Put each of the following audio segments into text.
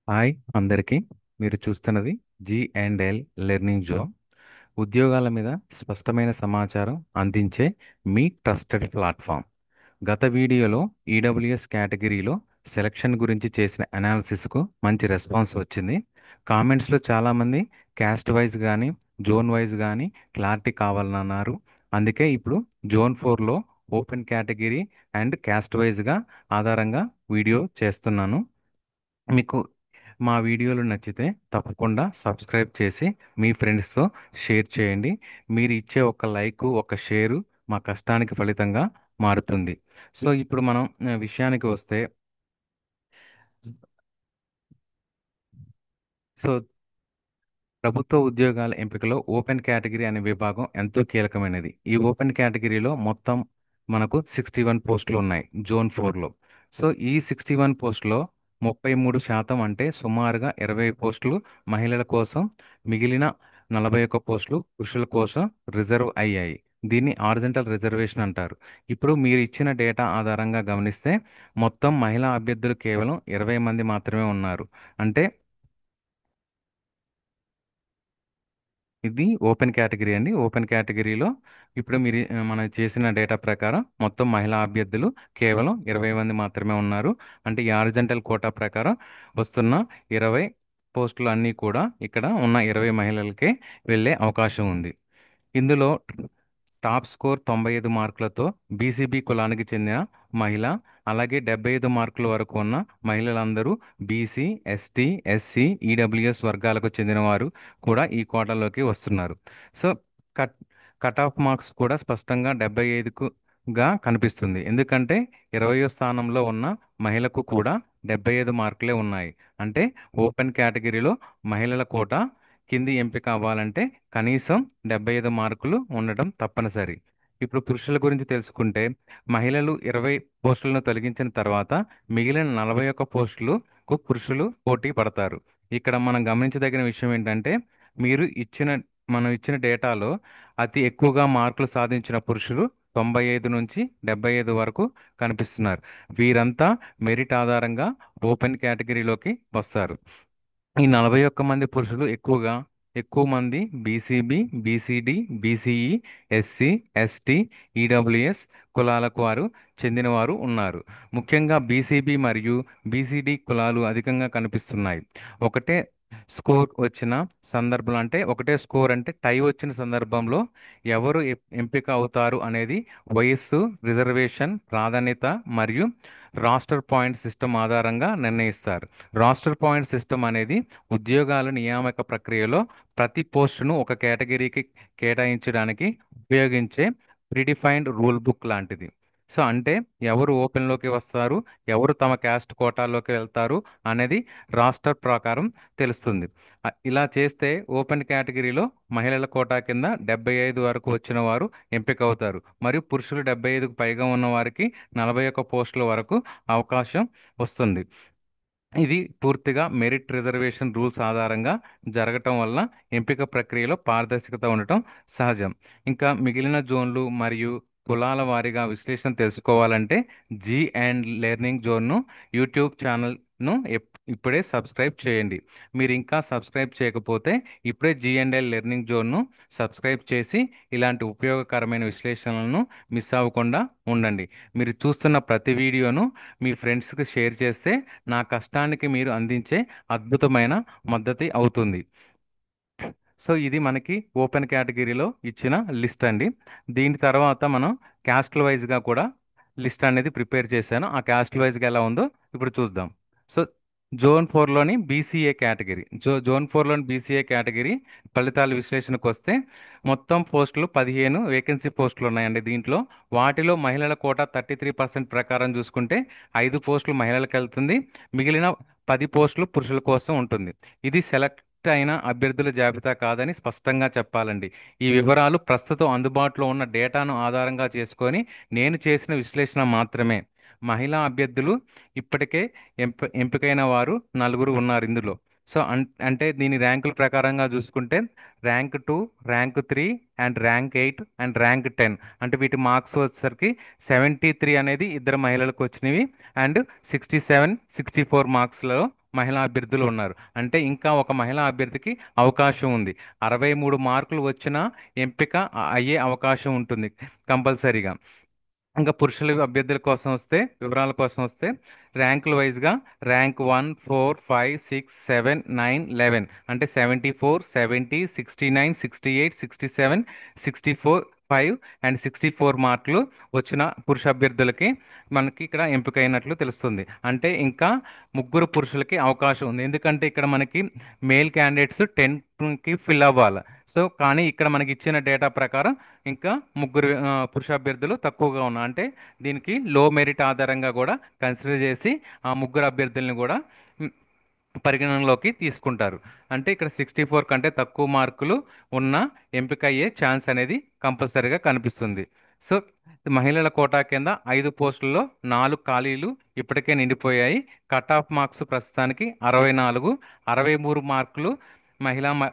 Hi అందరికీ. మీరు చూస్తున్నది G and L learning zone. ఉద్యోగాల మీద స్పష్టమైన సమాచారం అందించే మీ ట్రస్టెడ్ ప్లాట్ఫామ్. గత వీడియోలో ఈడబ్ల్యూఎస్ కేటగిరీలో సెలక్షన్ గురించి చేసిన అనాలిసిస్కు మంచి రెస్పాన్స్ వచ్చింది. కామెంట్స్లో చాలామంది క్యాస్ట్ వైజ్ కానీ జోన్ వైజ్ కానీ క్లారిటీ కావాలన్నారు. అందుకే ఇప్పుడు జోన్ 4లో ఓపెన్ కేటగిరీ అండ్ క్యాస్ట్ వైజ్గా ఆధారంగా వీడియో చేస్తున్నాను. మీకు మా వీడియోలు నచ్చితే తప్పకుండా సబ్స్క్రైబ్ చేసి మీ ఫ్రెండ్స్తో షేర్ చేయండి. మీరు ఇచ్చే ఒక లైక్ ఒక షేరు మా కష్టానికి ఫలితంగా మారుతుంది. సో ఇప్పుడు మనం విషయానికి వస్తే, సో ప్రభుత్వ ఉద్యోగాల ఎంపికలో ఓపెన్ కేటగిరీ అనే విభాగం ఎంతో కీలకమైనది. ఈ ఓపెన్ కేటగిరీలో మొత్తం మనకు 61 పోస్టులు ఉన్నాయి జోన్ 4లో. సో ఈ 61 పోస్టులో 33% అంటే సుమారుగా 20 పోస్టులు మహిళల కోసం, మిగిలిన 41 పోస్టులు పురుషుల కోసం రిజర్వ్ అయ్యాయి. దీన్ని హారిజంటల్ రిజర్వేషన్ అంటారు. ఇప్పుడు మీరు ఇచ్చిన డేటా ఆధారంగా గమనిస్తే మొత్తం మహిళా అభ్యర్థులు కేవలం 20 మంది మాత్రమే ఉన్నారు. అంటే ఇది ఓపెన్ కేటగిరీ అండి. ఓపెన్ కేటగిరీలో ఇప్పుడు మీరు మనం చేసిన డేటా ప్రకారం మొత్తం మహిళా అభ్యర్థులు కేవలం 20 మంది మాత్రమే ఉన్నారు. అంటే ఈ హారిజంటల్ కోటా ప్రకారం వస్తున్న 20 పోస్టులు అన్నీ కూడా ఇక్కడ ఉన్న 20 మహిళలకే వెళ్ళే అవకాశం ఉంది. ఇందులో టాప్ స్కోర్ 95 మార్కులతో బీసీబీ కులానికి చెందిన మహిళ, అలాగే 75 మార్కుల వరకు ఉన్న మహిళలందరూ బీసీ, ఎస్టీ, ఎస్సీ, ఈడబ్ల్యూఎస్ వర్గాలకు చెందిన వారు కూడా ఈ కోటాలోకి వస్తున్నారు. So cut cut off marks కూడా స్పష్టంగా 75గా కనిపిస్తుంది. ఎందుకంటే 20వ స్థానంలో ఉన్న మహిళకు కూడా 75 మార్కులే ఉన్నాయి. అంటే ఓపెన్ కేటగిరీలో మహిళల కోటా కింది ఎంపిక అవ్వాలంటే కనీసం 75 మార్కులు ఉండటం తప్పనిసరి. ఇప్పుడు పురుషుల గురించి తెలుసుకుంటే మహిళలు 20 పోస్టులను తొలగించిన తర్వాత మిగిలిన 41 పోస్టులకు పురుషులు పోటీ పడతారు. ఇక్కడ మనం గమనించదగిన విషయం ఏంటంటే మీరు ఇచ్చిన మనం ఇచ్చిన డేటాలో అతి ఎక్కువగా మార్కులు సాధించిన పురుషులు 95 నుంచి 75 వరకు కనిపిస్తున్నారు. వీరంతా మెరిట్ ఆధారంగా ఓపెన్ కేటగిరీలోకి వస్తారు. ఈ 41 మంది పురుషులు ఎక్కువ మంది BCB, BCD, BCE, SC, ST, EWS కులాలకు వారు చెందినవారు ఉన్నారు. ముఖ్యంగా బీసీబీ మరియు బీసీడీ కులాలు అధికంగా కనిపిస్తున్నాయి. ఒకటే స్కోర్ వచ్చిన సందర్భంలో, అంటే ఒకటే స్కోర్ అంటే టై వచ్చిన సందర్భంలో ఎవరు ఎంపిక అవుతారు అనేది వయస్సు, రిజర్వేషన్, ప్రాధాన్యత మరియు రాస్టర్ పాయింట్ సిస్టమ్ ఆధారంగా నిర్ణయిస్తారు. రాస్టర్ పాయింట్ సిస్టమ్ అనేది ఉద్యోగాల నియామక ప్రక్రియలో ప్రతి పోస్టును ఒక కేటగిరీకి కేటాయించడానికి ఉపయోగించే ప్రిడిఫైన్డ్ రూల్ బుక్ లాంటిది. సో అంటే ఎవరు ఓపెన్లోకి వస్తారు, ఎవరు తమ క్యాస్ట్ కోటాలోకి వెళ్తారు అనేది రాస్టర్ ప్రకారం తెలుస్తుంది. ఇలా చేస్తే ఓపెన్ కేటగిరీలో మహిళల కోటా కింద 75 వరకు వచ్చిన వారు ఎంపిక అవుతారు. మరియు పురుషులు 75కు పైగా ఉన్న వారికి 41 పోస్టుల వరకు అవకాశం వస్తుంది. ఇది పూర్తిగా మెరిట్ రిజర్వేషన్ రూల్స్ ఆధారంగా జరగటం వల్ల ఎంపిక ప్రక్రియలో పారదర్శకత ఉండటం సహజం. ఇంకా మిగిలిన జోన్లు మరియు కులాల వారీగా విశ్లేషణ తెలుసుకోవాలంటే జీ అండ్ లెర్నింగ్ జోన్ను యూట్యూబ్ ఛానల్ను ఇప్పుడే సబ్స్క్రైబ్ చేయండి. మీరు ఇంకా సబ్స్క్రైబ్ చేయకపోతే ఇప్పుడే జీ అండ్ ఎల్ లెర్నింగ్ జోన్ను సబ్స్క్రైబ్ చేసి ఇలాంటి ఉపయోగకరమైన విశ్లేషణలను మిస్ అవ్వకుండా ఉండండి. మీరు చూస్తున్న ప్రతి వీడియోను మీ ఫ్రెండ్స్కి షేర్ చేస్తే నా కష్టానికి మీరు అందించే అద్భుతమైన మద్దతు అవుతుంది. సో ఇది మనకి ఓపెన్ కేటగిరీలో ఇచ్చిన లిస్ట్ అండి. దీని తర్వాత మనం క్యాస్ట్ల వైజ్గా కూడా లిస్ట్ అనేది ప్రిపేర్ చేశాను. ఆ క్యాస్ట్ వైజ్గా ఎలా ఉందో ఇప్పుడు చూద్దాం. సో జోన్ 4లోని బీసీఏ కేటగిరీ, జోన్ 4లోని బీసీఏ కేటగిరీ ఫలితాల విశ్లేషణకు వస్తే మొత్తం పోస్టులు 15 వేకెన్సీ పోస్టులు ఉన్నాయండి. దీంట్లో వాటిలో మహిళల కోటా 33% ప్రకారం చూసుకుంటే 5 పోస్టులు మహిళలకు వెళ్తుంది, మిగిలిన 10 పోస్టులు పురుషుల కోసం ఉంటుంది. ఇది సెలెక్ట్ అయిన అభ్యర్థుల జాబితా కాదని స్పష్టంగా చెప్పాలండి. ఈ వివరాలు ప్రస్తుతం అందుబాటులో ఉన్న డేటాను ఆధారంగా చేసుకొని నేను చేసిన విశ్లేషణ మాత్రమే. మహిళా అభ్యర్థులు ఇప్పటికే ఎంపికైన వారు నలుగురు ఉన్నారు ఇందులో. సో అంటే దీని ర్యాంకుల ప్రకారంగా చూసుకుంటే rank 2, rank 3 and rank 8 and rank 10, అంటే వీటి మార్క్స్ వచ్చేసరికి 73 అనేది ఇద్దరు మహిళలకు వచ్చినవి అండ్ 67, 64 మార్క్స్లో మహిళా అభ్యర్థులు ఉన్నారు. అంటే ఇంకా ఒక మహిళా అభ్యర్థికి అవకాశం ఉంది. 63 మార్కులు వచ్చినా ఎంపిక అయ్యే అవకాశం ఉంటుంది కంపల్సరీగా. ఇంకా పురుషుల అభ్యర్థుల కోసం వస్తే, వివరాల కోసం వస్తే, ర్యాంకుల వైజ్గా ర్యాంక్ 1 4 5 6 7 9 11 అంటే 74 70 69 68 67 64 5 అండ్ 64 మార్కులు వచ్చిన పురుష అభ్యర్థులకి మనకి ఇక్కడ ఎంపికైనట్లు తెలుస్తుంది. అంటే ఇంకా ముగ్గురు పురుషులకి అవకాశం ఉంది. ఎందుకంటే ఇక్కడ మనకి మేల్ క్యాండిడేట్స్ 10కి ఫిల్ అవ్వాలి. సో కానీ ఇక్కడ మనకి ఇచ్చిన డేటా ప్రకారం ఇంకా ముగ్గురు పురుష అభ్యర్థులు తక్కువగా ఉన్నారు. అంటే దీనికి లో మెరిట్ ఆధారంగా కూడా కన్సిడర్ చేసి ఆ ముగ్గురు అభ్యర్థుల్ని కూడా మ్, పరిగణనలోకి తీసుకుంటారు. అంటే ఇక్కడ 64 కంటే తక్కువ మార్కులు ఉన్న ఎంపిక అయ్యే ఛాన్స్ అనేది కంపల్సరీగా కనిపిస్తుంది. సో మహిళల కోటా కింద 5 పోస్టుల్లో 4 ఖాళీలు ఇప్పటికే నిండిపోయాయి. కట్ ఆఫ్ మార్క్స్ ప్రస్తుతానికి 64. 63 మార్కులు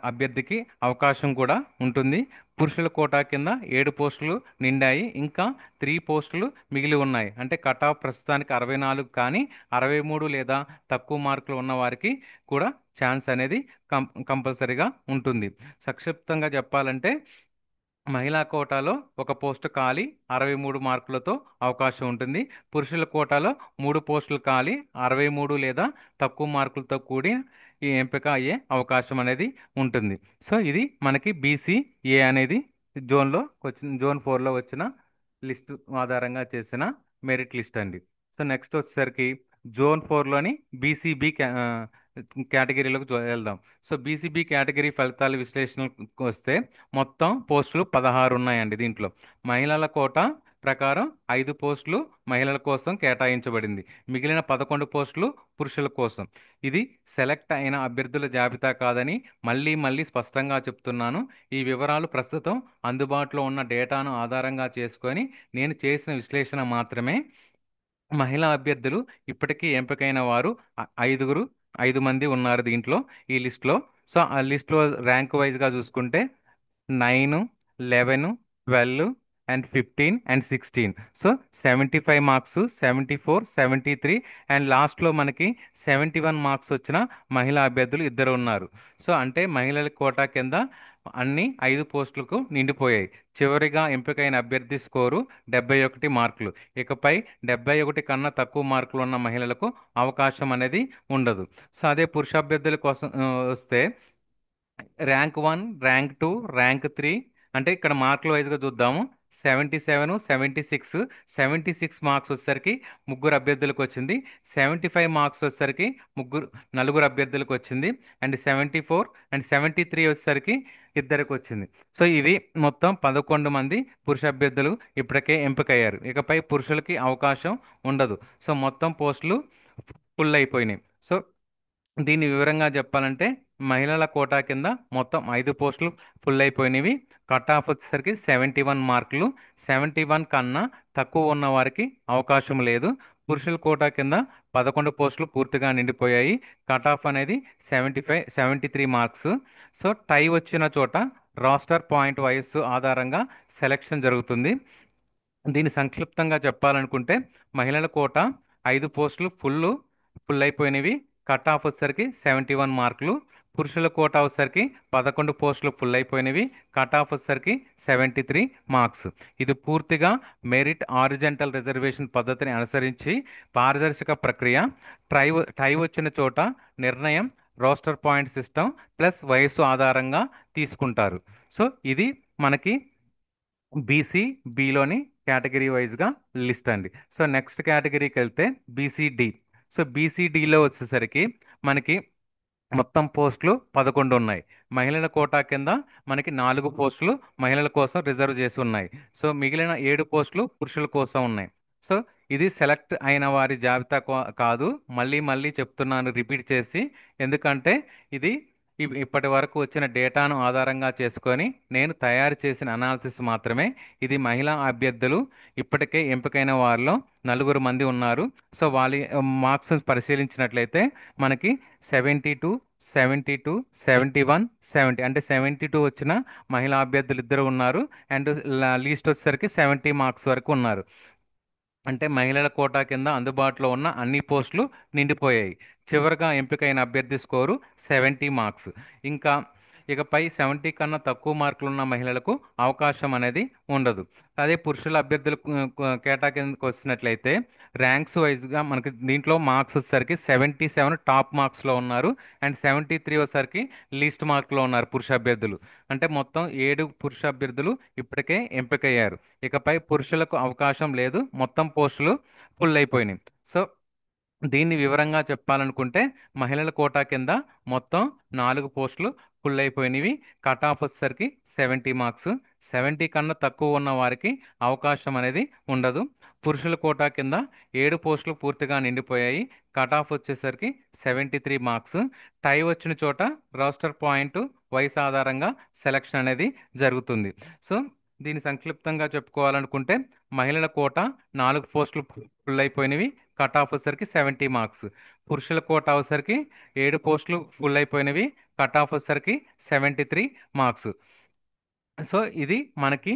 అభ్యర్థికి అవకాశం కూడా ఉంటుంది. పురుషుల కోటా కింద 7 పోస్టులు నిండాయి. ఇంకా 3 పోస్టులు మిగిలి ఉన్నాయి. అంటే కట్ ఆఫ్ ప్రస్తుతానికి 64, కానీ 63 లేదా తక్కువ మార్కులు ఉన్న వారికి కూడా ఛాన్స్ అనేది కంపల్సరీగా ఉంటుంది. సంక్షిప్తంగా చెప్పాలంటే మహిళా కోటాలో ఒక పోస్టు ఖాళీ, 63 మార్కులతో అవకాశం ఉంటుంది. పురుషుల కోటాలో 3 పోస్టులు ఖాళీ, 63 లేదా తక్కువ మార్కులతో కూడి ఈ ఎంపిక అయ్యే అవకాశం అనేది ఉంటుంది. సో ఇది మనకి బీసీఏ అనేది జోన్ 4లో వచ్చిన లిస్ట్ ఆధారంగా చేసిన మెరిట్ లిస్ట్ అండి. సో నెక్స్ట్ వచ్చేసరికి జోన్ 4లోని బీసీబీ కేటగిరీలోకి వెళ్దాం. సో బీసీబీ కేటగిరీ ఫలితాల విశ్లేషణకు వస్తే మొత్తం పోస్టులు 16 ఉన్నాయండి. దీంట్లో మహిళల కోటా ప్రకారం 5 పోస్టులు మహిళల కోసం కేటాయించబడింది. మిగిలిన 11 పోస్టులు పురుషుల కోసం. ఇది సెలెక్ట్ అయిన అభ్యర్థుల జాబితా కాదని మళ్ళీ మళ్ళీ స్పష్టంగా చెప్తున్నాను. ఈ వివరాలు ప్రస్తుతం అందుబాటులో ఉన్న డేటాను ఆధారంగా చేసుకొని నేను చేసిన విశ్లేషణ మాత్రమే. మహిళా అభ్యర్థులు ఇప్పటికీ ఎంపికైన వారు 5 మంది ఉన్నారు దీంట్లో, ఈ లిస్ట్లో. సో ఆ లిస్ట్లో ర్యాంక్ వైజ్గా చూసుకుంటే 9, 11, 12 and 15 and 16. So 75 marks, 74, 73 and లాస్ట్లో మనకి 71 మార్క్స్ వచ్చిన మహిళా అభ్యర్థులు ఇద్దరు ఉన్నారు. సో అంటే మహిళల కోటా కింద అన్ని 5 పోస్టులకు నిండిపోయాయి. చివరిగా ఎంపికైన అభ్యర్థి స్కోరు 71 మార్కులు. ఇకపై 71 కన్నా తక్కువ మార్కులు ఉన్న మహిళలకు అవకాశం అనేది ఉండదు. సో అదే పురుష అభ్యర్థుల కోసం వస్తే ర్యాంక్ 1, ర్యాంక్ 2, ర్యాంక్ 3 అంటే ఇక్కడ మార్కుల వైజ్గా చూద్దాము. 77, 76, 76 మార్క్స్ వచ్చేసరికి ముగ్గురు అభ్యర్థులకు వచ్చింది. 75 మార్క్స్ వచ్చేసరికి నలుగురు అభ్యర్థులకు వచ్చింది. అండ్ 74 అండ్ 73 వచ్చేసరికి ఇద్దరికి వచ్చింది. సో ఇది మొత్తం 11 మంది పురుష అభ్యర్థులు ఇప్పటికే ఎంపికయ్యారు. ఇకపై పురుషులకి అవకాశం ఉండదు. సో మొత్తం పోస్టులు ఫుల్ అయిపోయినాయి. సో దీన్ని వివరంగా చెప్పాలంటే మహిళల కోటా కింద మొత్తం 5 పోస్టులు ఫుల్ అయిపోయినవి. కట్ ఆఫ్ వచ్చేసరికి 71 మార్కులు. 71 కన్నా తక్కువ ఉన్న వారికి అవకాశం లేదు. పురుషుల కోటా కింద 11 పోస్టులు పూర్తిగా నిండిపోయాయి. కట్ ఆఫ్ అనేది 73 మార్క్స్. సో టై వచ్చిన చోట రాస్టర్ పాయింట్ వైస్ ఆధారంగా సెలెక్షన్ జరుగుతుంది. దీన్ని సంక్షిప్తంగా చెప్పాలనుకుంటే మహిళల కోట 5 పోస్టులు ఫుల్ అయిపోయినవి. కట్ ఆఫ్ వచ్చేసరికి 71 మార్కులు. పురుషుల కోట వచ్చేసరికి 11 పోస్టులు ఫుల్ అయిపోయినవి. కట్ ఆఫ్ వచ్చేసరికి 73 మార్క్స్. ఇది పూర్తిగా మెరిట్ ఆరిజెంటల్ రిజర్వేషన్ పద్ధతిని అనుసరించి పారదర్శక ప్రక్రియ. టై వచ్చిన చోట నిర్ణయం రోస్టర్ పాయింట్ సిస్టమ్ ప్లస్ వయస్సు ఆధారంగా తీసుకుంటారు. సో ఇది మనకి బీసీ బిలోని కేటగిరీ వైజ్గా లిస్ట్ అండి. సో నెక్స్ట్ కేటగిరీకి వెళ్తే బీసీడి. సో బీసీడీలో వచ్చేసరికి మనకి మొత్తం పోస్టులు 11 ఉన్నాయి. మహిళల కోటా కింద మనకి 4 పోస్టులు మహిళల కోసం రిజర్వ్ చేసి ఉన్నాయి. సో మిగిలిన 7 పోస్టులు పురుషుల కోసం ఉన్నాయి. సో ఇది సెలెక్ట్ అయిన వారి జాబితా కాదు. మళ్ళీ మళ్ళీ చెప్తున్నాను రిపీట్ చేసి, ఎందుకంటే ఇది ఇప్పటి వరకు వచ్చిన డేటాను ఆధారంగా చేసుకొని నేను తయారు చేసిన అనాలిసిస్ మాత్రమే. ఇది మహిళా అభ్యర్థులు ఇప్పటికే ఎంపికైన వారిలో 4 మంది ఉన్నారు. సో వాళ్ళ మార్క్స్ పరిశీలించినట్లయితే మనకి 72, 72, 71, 70 అంటే 72 వచ్చిన మహిళా అభ్యర్థులు ఇద్దరు ఉన్నారు. అండ్ లీస్ట్ వచ్చేసరికి 70 మార్క్స్ వరకు ఉన్నారు. అంటే మహిళల కోటా కింద అందుబాటులో ఉన్న అన్ని పోస్టులు నిండిపోయాయి. చివరగా ఎంపికైన అభ్యర్థి స్కోరు 70 మార్క్స్. ఇంకా ఇకపై 70 కన్నా తక్కువ మార్కులున్న మహిళలకు అవకాశం అనేది ఉండదు. అదే పురుషుల అభ్యర్థుల కేటా కిందకి వచ్చినట్లయితే ర్యాంక్స్ వైజ్గా మనకి దీంట్లో మార్క్స్ వచ్చేసరికి 77 టాప్ మార్క్స్లో ఉన్నారు. అండ్ 73 వచ్చేసరికి లీస్ట్ మార్క్లో ఉన్నారు పురుష అభ్యర్థులు. అంటే మొత్తం 7 పురుష అభ్యర్థులు ఇప్పటికే ఎంపికయ్యారు. ఇకపై పురుషులకు అవకాశం లేదు, మొత్తం పోస్టులు ఫుల్ అయిపోయినాయి. సో దీన్ని వివరంగా చెప్పాలనుకుంటే మహిళల కోటా కింద మొత్తం 4 పోస్టులు ఫుల్ అయిపోయినవి. కట్ ఆఫ్ వచ్చేసరికి 70 మార్క్స్. 70 కన్నా తక్కువ ఉన్న వారికి అవకాశం అనేది ఉండదు. పురుషుల కోటా కింద 7 పోస్టులు పూర్తిగా నిండిపోయాయి. కట్ ఆఫ్ వచ్చేసరికి 73 మార్క్స్. టై వచ్చిన చోట రోస్టర్ పాయింట్ వయసు ఆధారంగా సెలక్షన్ అనేది జరుగుతుంది. సో దీన్ని సంక్షిప్తంగా చెప్పుకోవాలనుకుంటే మహిళల కోట 4 పోస్టులు ఫుల్ అయిపోయినవి. కట్ ఆఫ్ వచ్చేసరికి 70 మార్క్స్. పురుషుల కోట వచ్చేసరికి 7 పోస్టులు ఫుల్ అయిపోయినవి. కట్ ఆఫ్ వచ్చేసరికి 73 మార్క్స్. సో ఇది మనకి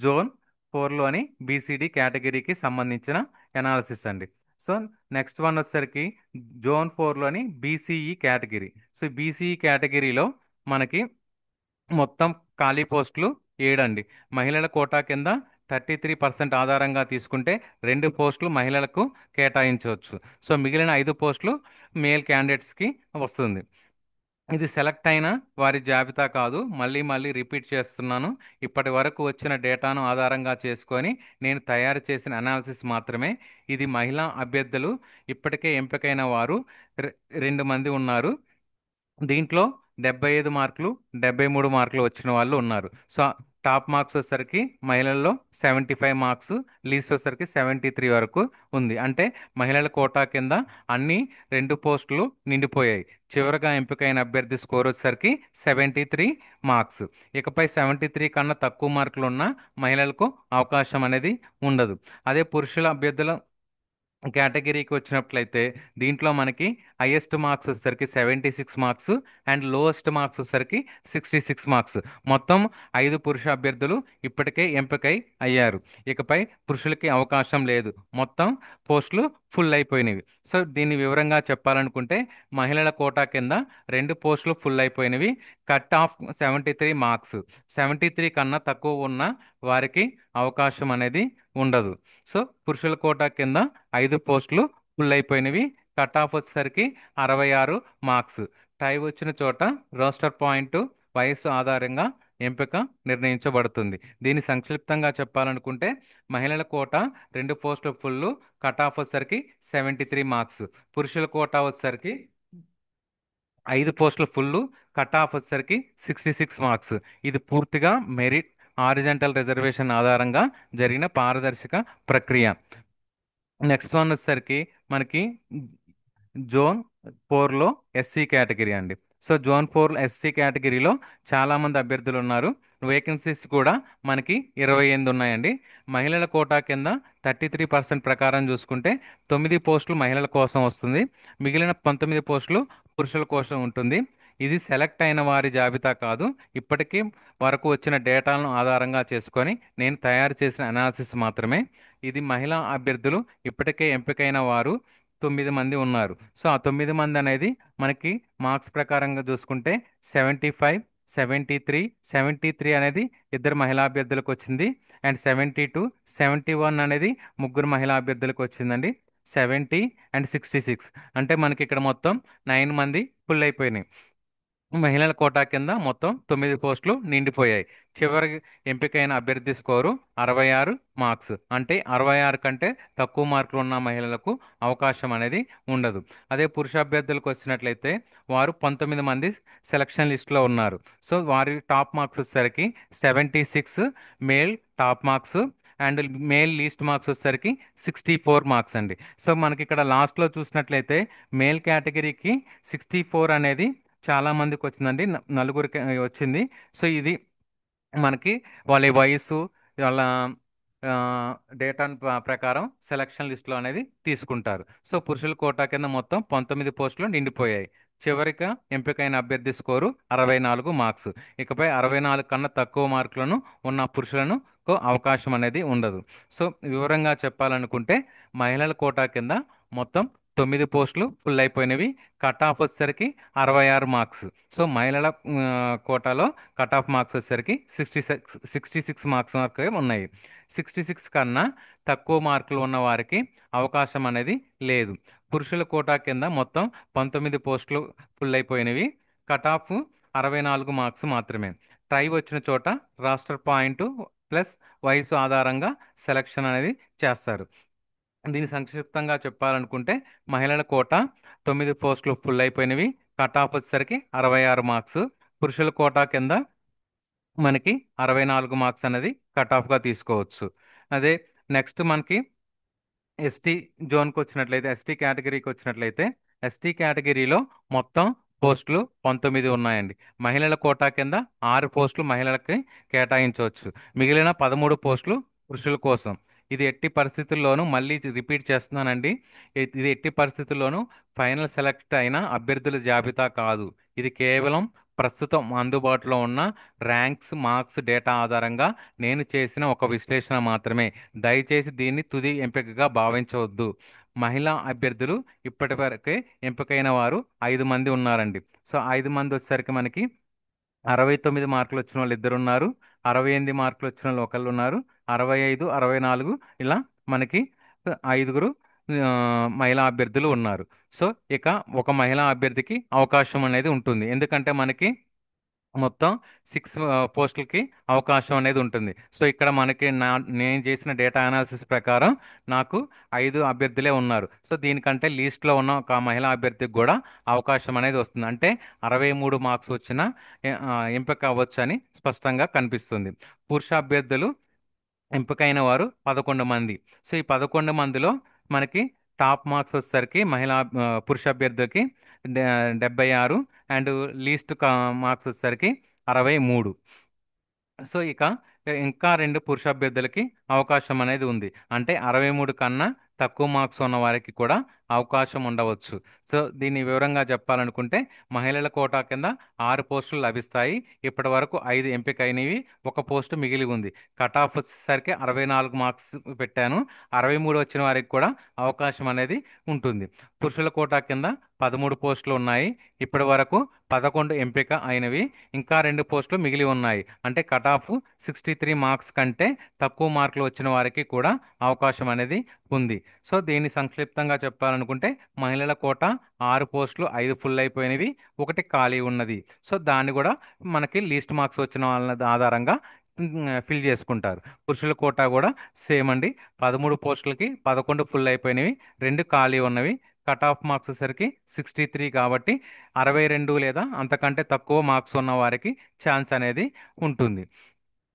జోన్ 4లోని బీసీడీ కేటగిరీకి సంబంధించిన ఎనాలిసిస్ అండి. సో నెక్స్ట్ వన్ వచ్చేసరికి జోన్ 4లోని బీసీఈ కేటగిరీ. సో బీసీఈ కేటగిరీలో మనకి మొత్తం ఖాళీ పోస్టులు 7 అండి. మహిళల కోటా కింద 33% ఆధారంగా తీసుకుంటే 2 పోస్టులు మహిళలకు కేటాయించవచ్చు. సో మిగిలిన 5 పోస్టులు మేల్ క్యాండిడేట్స్కి వస్తుంది. ఇది సెలెక్ట్ అయిన వారి జాబితా కాదు, మళ్ళీ మళ్ళీ రిపీట్ చేస్తున్నాను. ఇప్పటి వరకు వచ్చిన డేటాను ఆధారంగా చేసుకొని నేను తయారు చేసిన అనాలిసిస్ మాత్రమే. ఇది మహిళా అభ్యర్థులు ఇప్పటికే ఎంపికైన వారు 2 మంది ఉన్నారు. దీంట్లో 75 మార్కులు 73 మార్కులు వచ్చిన వాళ్ళు ఉన్నారు. సో టాప్ మార్క్స్ వచ్చేసరికి మహిళల్లో 75 మార్క్స్, లీస్ట్ వచ్చేసరికి 73 వరకు ఉంది. అంటే మహిళల కోటా కింద అన్ని 2 పోస్టులు నిండిపోయాయి. చివరగా ఎంపికైన అభ్యర్థి స్కోర్ వచ్చేసరికి 73 మార్క్స్. ఇకపై 73 కన్నా తక్కువ మార్కులు ఉన్న మహిళలకు అవకాశం అనేది ఉండదు. అదే పురుషుల అభ్యర్థుల కేటగిరీకి వచ్చినట్లయితే దీంట్లో మనకి హైయెస్ట్ మార్క్స్ వచ్చేసరికి 76 మార్క్స్ అండ్ లోయెస్ట్ మార్క్స్ వచ్చేసరికి 66 మార్క్స్. మొత్తం 5 పురుష అభ్యర్థులు ఇప్పటికే ఎంపికై అయ్యారు. ఇకపై పురుషులకి అవకాశం లేదు, మొత్తం పోస్టులు ఫుల్ అయిపోయినవి. సో దీన్ని వివరంగా చెప్పాలనుకుంటే మహిళల కోటా కింద 2 పోస్టులు ఫుల్ అయిపోయినవి. Cut off 73 marks. 73 కన్నా తక్కువ ఉన్న వారికి అవకాశం అనేది ఉండదు. సో పురుషుల కోటా కింద 5 పోస్టులు ఫుల్ అయిపోయినవి. కట్ ఆఫ్ వచ్చేసరికి 66 మార్క్స్. టై వచ్చిన చోట రోస్టర్ పాయింట్ వయస్సు ఆధారంగా ఎంపిక నిర్ణయించబడుతుంది. దీన్ని సంక్షిప్తంగా చెప్పాలనుకుంటే మహిళల కోట 2 పోస్టులు ఫుల్, కట్ ఆఫ్ వచ్చేసరికి 73 మార్క్స్. పురుషుల కోట వచ్చేసరికి 5 పోస్టులు ఫుల్, కట్ ఆఫ్ వచ్చేసరికి 66 మార్క్స్. ఇది పూర్తిగా మెరిట్ హారిజంటల్ రిజర్వేషన్ ఆధారంగా జరిగిన పారదర్శక ప్రక్రియ. నెక్స్ట్ వన్ వచ్చేసరికి మనకి జోన్ 4లో ఎస్సీ కేటగిరీ అండి. సో జోన్ 4 ఎస్సీ కేటగిరీలో చాలామంది అభ్యర్థులు ఉన్నారు. వేకెన్సీస్ కూడా మనకి 28 ఉన్నాయండి. మహిళల కోటా కింద 33% ప్రకారం చూసుకుంటే 9 పోస్టులు మహిళల కోసం వస్తుంది. మిగిలిన 19 పోస్టులు పురుషుల కోసం ఉంటుంది. ఇది సెలెక్ట్ అయిన వారి జాబితా కాదు, ఇప్పటికీ వరకు వచ్చిన డేటాలను ఆధారంగా చేసుకొని నేను తయారు చేసిన అనాలిసిస్ మాత్రమే. ఇది మహిళా అభ్యర్థులు ఇప్పటికే ఎంపికైన వారు 9 మంది ఉన్నారు. సో ఆ 9 మంది అనేది మనకి మార్క్స్ ప్రకారంగా చూసుకుంటే 75, 73 అనేది ఇద్దరు మహిళా అభ్యర్థులకు వచ్చింది. అండ్ 72, 71 అనేది ముగ్గురు మహిళా అభ్యర్థులకు వచ్చిందండి. 70 అండ్ 66 అంటే మనకి ఇక్కడ మొత్తం 9 మంది ఫుల్ అయిపోయినాయి. మహిళల కోటా కింద మొత్తం 9 పోస్టులు నిండిపోయాయి. చివరి ఎంపికైన అభ్యర్థి స్కోరు 66 మార్క్స్. అంటే 66 కంటే తక్కువ మార్కులు ఉన్న మహిళలకు అవకాశం అనేది ఉండదు. అదే పురుష అభ్యర్థులకు వచ్చినట్లయితే వారు 19 మంది సెలక్షన్ లిస్టులో ఉన్నారు. సో వారి టాప్ మార్క్స్ వచ్చేసరికి 76 male top marks and male least marks వచ్చేసరికి 64 మార్క్స్ అండి. సో మనకి ఇక్కడ లాస్ట్లో చూసినట్లయితే మేల్ కేటగిరీకి 64 అనేది చాలా మందికి వచ్చిందండి. నలుగురికి వచ్చింది. సో ఇది మనకి వాళ్ళ వయసు, వాళ్ళ డేటా ప్రకారం సెలక్షన్ లిస్ట్లో అనేది తీసుకుంటారు. సో పురుషుల కోటా కింద మొత్తం 19 పోస్టులు నిండిపోయాయి. చివరిగా ఎంపికైన అభ్యర్థి స్కోరు 64 మార్క్స్. ఇకపై 64 కన్నా తక్కువ మార్కులను ఉన్న పురుషులను అవకాశం అనేది ఉండదు. సో వివరంగా చెప్పాలనుకుంటే మహిళల కోటా కింద మొత్తం 9 పోస్టులు ఫుల్ అయిపోయినవి. కట్ ఆఫ్ వచ్చేసరికి 66 మార్క్స్. సో మహిళల కోటాలో కట్ ఆఫ్ మార్క్స్ వచ్చేసరికి 66 మార్క్స్ వరకే ఉన్నాయి. 66 కన్నా తక్కువ మార్కులు ఉన్న వారికి అవకాశం అనేది లేదు. పురుషుల కోటా కింద మొత్తం 19 పోస్టులు ఫుల్ అయిపోయినవి. కట్ ఆఫ్ 64 మార్క్స్ మాత్రమే. ట్రై వచ్చిన చోట రాష్ట్ర పాయింట్ ప్లస్ వయసు ఆధారంగా సెలక్షన్ అనేది చేస్తారు. దీని సంక్షిప్తంగా చెప్పాలనుకుంటే మహిళల కోట 9 పోస్టులు ఫుల్ అయిపోయినవి. కట్ ఆఫ్ వచ్చేసరికి 66 మార్క్స్. పురుషుల కోటా కింద మనకి 64 మార్క్స్ అనేది కట్ ఆఫ్గా తీసుకోవచ్చు. అదే నెక్స్ట్ మనకి ఎస్టీ జోన్కి వచ్చినట్లయితే, ఎస్టీ కేటగిరీకి వచ్చినట్లయితే, ఎస్టీ కేటగిరీలో మొత్తం పోస్టులు 19 ఉన్నాయండి. మహిళల కోటా కింద 6 పోస్టులు మహిళలకి కేటాయించవచ్చు. మిగిలిన 13 పోస్టులు పురుషుల కోసం. ఇది ఎట్టి పరిస్థితుల్లోనూ మళ్ళీ రిపీట్ చేస్తున్నానండి. ఇది ఎట్టి పరిస్థితుల్లోనూ ఫైనల్ సెలెక్ట్ అయిన అభ్యర్థుల జాబితా కాదు. ఇది కేవలం ప్రస్తుతం అందుబాటులో ఉన్న ర్యాంక్స్ మార్క్స్ డేటా ఆధారంగా నేను చేసిన ఒక విశ్లేషణ మాత్రమే. దయచేసి దీన్ని తుది ఎంపికగా భావించవద్దు. మహిళా అభ్యర్థులు ఇప్పటివరకే ఎంపికైన వారు 5 మంది ఉన్నారండి. సో 5 మంది వచ్చేసరికి మనకి 69 మార్కులు వచ్చిన వాళ్ళు ఇద్దరు ఉన్నారు. 68 మార్కులు వచ్చిన వాళ్ళు ఒకళ్ళు ఉన్నారు. 65, 64 ఇలా మనకి ఐదుగురు మహిళా అభ్యర్థులు ఉన్నారు. సో ఇక ఒక మహిళా అభ్యర్థికి అవకాశం అనేది ఉంటుంది. ఎందుకంటే మనకి మొత్తం 6 పోస్టులకి అవకాశం అనేది ఉంటుంది. సో ఇక్కడ మనకి నేను చేసిన డేటా అనాలిసిస్ ప్రకారం నాకు 5 అభ్యర్థులే ఉన్నారు. సో దీనికంటే లీస్ట్లో ఉన్న ఒక మహిళా అభ్యర్థికి కూడా అవకాశం అనేది వస్తుంది. అంటే 63 మార్క్స్ వచ్చిన ఎంపిక అవ్వచ్చు అని స్పష్టంగా కనిపిస్తుంది. పురుష అభ్యర్థులు ఎంపికైన వారు 11 మంది. సో ఈ 11 మందిలో మనకి టాప్ మార్క్స్ వచ్చేసరికి పురుష అభ్యర్థికి 76 అండ్ లీస్ట్ మార్క్స్ వచ్చేసరికి 63. సో ఇక ఇంకా 2 పురుష అభ్యర్థులకి అవకాశం అనేది ఉంది. అంటే 63 కన్నా తక్కువ మార్క్స్ ఉన్న వారికి కూడా అవకాశం ఉండవచ్చు. సో దీన్ని వివరంగా చెప్పాలనుకుంటే మహిళల కోటా కింద 6 పోస్టులు లభిస్తాయి. ఇప్పటి వరకు 5 ఎంపికైనవి, ఒక పోస్టు మిగిలి ఉంది. కట్ ఆఫ్ వచ్చేసరికి 64 మార్క్స్ పెట్టాను. 63 వచ్చిన వారికి కూడా అవకాశం అనేది ఉంటుంది. పురుషుల కోటా కింద 13 పోస్టులు ఉన్నాయి. ఇప్పటి వరకు 11 ఎంపిక అయినవి, ఇంకా 2 పోస్టులు మిగిలి ఉన్నాయి. అంటే కట్ ఆఫ్ 63 మార్క్స్ కంటే తక్కువ మార్కులు వచ్చిన వారికి కూడా అవకాశం అనేది ఉంది. సో దీన్ని సంక్షిప్తంగా చెప్పాలనుకుంటే మహిళల కోట 6 పోస్టులు 5 ఫుల్ అయిపోయినవి, ఒకటి ఖాళీ ఉన్నది. సో దాన్ని కూడా మనకి లీస్ట్ మార్క్స్ వచ్చిన వాళ్ళ ఆధారంగా ఫిల్ చేసుకుంటారు. పురుషుల కోటా కూడా సేమ్ అండి. 13 పోస్టులకి 11 ఫుల్ అయిపోయినవి, 2 ఖాళీ ఉన్నవి. కట్ ఆఫ్ మార్క్స్ వచ్చేసరికి 63 కాబట్టి 62 లేదా అంతకంటే తక్కువ మార్క్స్ ఉన్న వారికి ఛాన్స్ అనేది ఉంటుంది.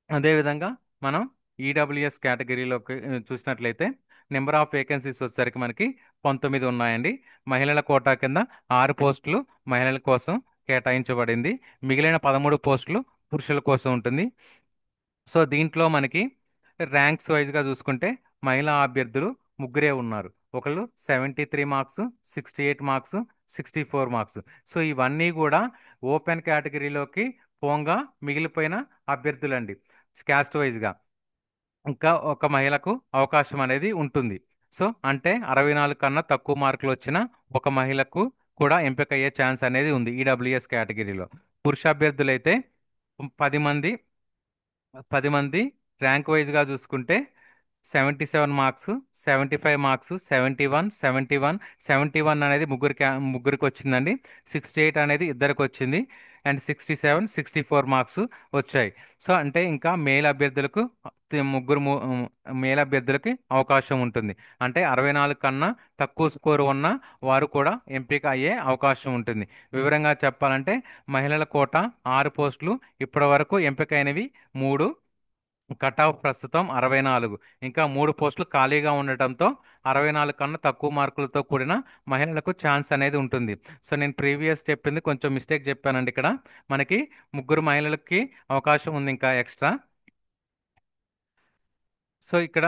అదేవిధంగా మనం ఈడబ్ల్యూఎస్ కేటగిరీలోకి చూసినట్లయితే నెంబర్ ఆఫ్ వేకెన్సీస్ వచ్చేసరికి మనకి 19 ఉన్నాయండి. మహిళల కోటా కింద 6 పోస్టులు మహిళల కోసం కేటాయించబడింది. మిగిలిన 13 పోస్టులు పురుషుల కోసం ఉంటుంది. సో దీంట్లో మనకి ర్యాంక్స్ వైజ్గా చూసుకుంటే మహిళా అభ్యర్థులు ముగ్గురే ఉన్నారు. ఒకళ్ళు 73 మార్క్స్, 68 మార్క్స్, 64 మార్క్స్. సో ఇవన్నీ కూడా ఓపెన్ కేటగిరీలోకి పోంగా మిగిలిపోయిన అభ్యర్థులండి క్యాస్ట్ వైజ్గా. ఇంకా ఒక మహిళకు అవకాశం అనేది ఉంటుంది. సో అంటే 64 కన్నా తక్కువ మార్కులు వచ్చిన ఒక మహిళకు కూడా ఎంపిక అయ్యే ఛాన్స్ అనేది ఉంది ఈడబ్ల్యూఎస్ కేటగిరీలో. పురుష అభ్యర్థులైతే 10 మంది 10 మంది ర్యాంక్ వైజ్గా చూసుకుంటే 77 మార్క్స్, 75 మార్క్స్, 71 అనేది ముగ్గురికి వచ్చిందండి. 68 అనేది ఇద్దరికి వచ్చింది. అండ్ 67, 64 మార్క్స్ వచ్చాయి. సో అంటే ఇంకా మేల్ అభ్యర్థులకి అవకాశం ఉంటుంది. అంటే 64 కన్నా తక్కువ స్కోర్ ఉన్న వారు కూడా ఎంపిక అయ్యే అవకాశం ఉంటుంది. వివరంగా చెప్పాలంటే మహిళల కోట 6 పోస్టులు, ఇప్పటి వరకు ఎంపికైనవి 3, కట్ ఆఫ్ ప్రస్తుతం 64, ఇంకా 3 పోస్టులు ఖాళీగా ఉండటంతో 64 కన్నా తక్కువ మార్కులతో కూడిన మహిళలకు ఛాన్స్ అనేది ఉంటుంది. సో నేను ప్రీవియస్ చెప్పింది కొంచెం మిస్టేక్ చెప్పానండి. ఇక్కడ మనకి 3 మహిళలకి అవకాశం ఉంది ఇంకా ఎక్స్ట్రా. సో ఇక్కడ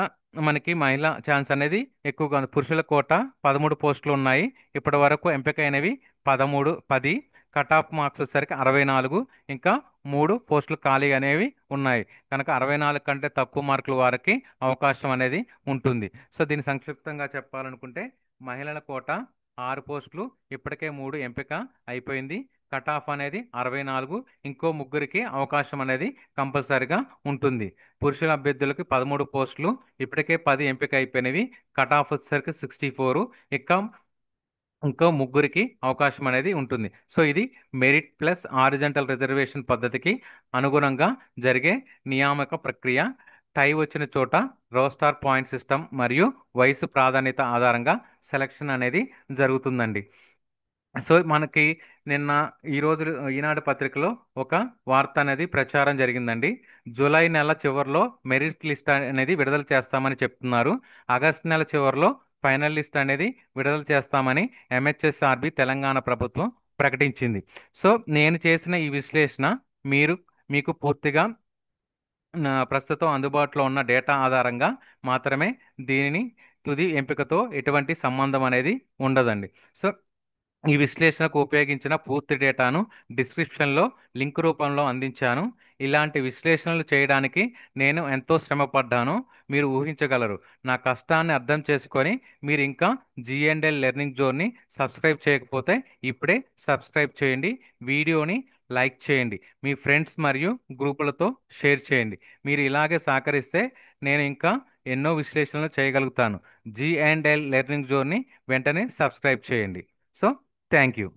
మనకి మహిళా ఛాన్స్ అనేది ఎక్కువగా ఉంది. పురుషుల కోట 13 పోస్టులు ఉన్నాయి. ఇప్పటి వరకు ఎంపికైనవి 10. కట్ ఆఫ్ మార్క్స్ వచ్చేసరికి 64. ఇంకా 3 పోస్టులు ఖాళీ అనేవి ఉన్నాయి. కనుక 64 కంటే తక్కువ మార్కుల వారికి అవకాశం అనేది ఉంటుంది. సో దీన్ని సంక్షిప్తంగా చెప్పాలనుకుంటే మహిళల కోట 6 పోస్టులు, ఇప్పటికే 3 ఎంపిక అయిపోయింది. కట్ ఆఫ్ అనేది 64. ఇంకో ముగ్గురికి అవకాశం అనేది కంపల్సరిగా ఉంటుంది. పురుషుల అభ్యర్థులకి 13 పోస్టులు, ఇప్పటికే 10 ఎంపిక అయిపోయినవి. కట్ ఆఫ్ వచ్చేసరికి 64. ఇక ఇంకో ముగ్గురికి అవకాశం అనేది ఉంటుంది. సో ఇది మెరిట్ ప్లస్ హారిజంటల్ రిజర్వేషన్ పద్ధతికి అనుగుణంగా జరిగే నియామక ప్రక్రియ. టై వచ్చిన చోట రోస్టార్ పాయింట్ సిస్టమ్ మరియు వయసు ప్రాధాన్యత ఆధారంగా సెలక్షన్ అనేది జరుగుతుందండి. సో మనకి నిన్న ఈరోజు ఈనాడు పత్రికలో ఒక వార్త అనేది ప్రచారం జరిగిందండి. జూలై నెల చివరిలో మెరిట్ లిస్ట్ అనేది విడుదల చేస్తామని చెప్తున్నారు. ఆగస్టు నెల చివరిలో ఫైనల్ లిస్ట్ అనేది విడుదల చేస్తామని ఎంహెచ్ఎస్ఆర్బి తెలంగాణ ప్రభుత్వం ప్రకటించింది. సో నేను చేసిన ఈ విశ్లేషణ మీరు మీకు పూర్తిగా ప్రస్తుతం అందుబాటులో ఉన్న డేటా ఆధారంగా మాత్రమే దీనిని తుది ఎంపికతో ఎటువంటి సంబంధం అనేది ఉండదండి. సో ఈ విశ్లేషణకు ఉపయోగించిన పూర్తి డేటాను డిస్క్రిప్షన్లో లింక్ రూపంలో అందించాను. ఇలాంటి విశ్లేషణలు చేయడానికి నేను ఎంతో శ్రమపడ్డానో మీరు ఊహించగలరు. నా కష్టాన్ని అర్థం చేసుకొని మీరు ఇంకా జిఎండ్ఎల్ లెర్నింగ్ జోన్ని సబ్స్క్రైబ్ చేయకపోతే ఇప్పుడే సబ్స్క్రైబ్ చేయండి. వీడియోని లైక్ చేయండి. మీ ఫ్రెండ్స్ మరియు గ్రూపులతో షేర్ చేయండి. మీరు ఇలాగే సహకరిస్తే నేను ఇంకా ఎన్నో విశ్లేషణలు చేయగలుగుతాను. జి అండ్ ఎల్ లెర్నింగ్ జోన్ని వెంటనే సబ్స్క్రైబ్ చేయండి. So thank you.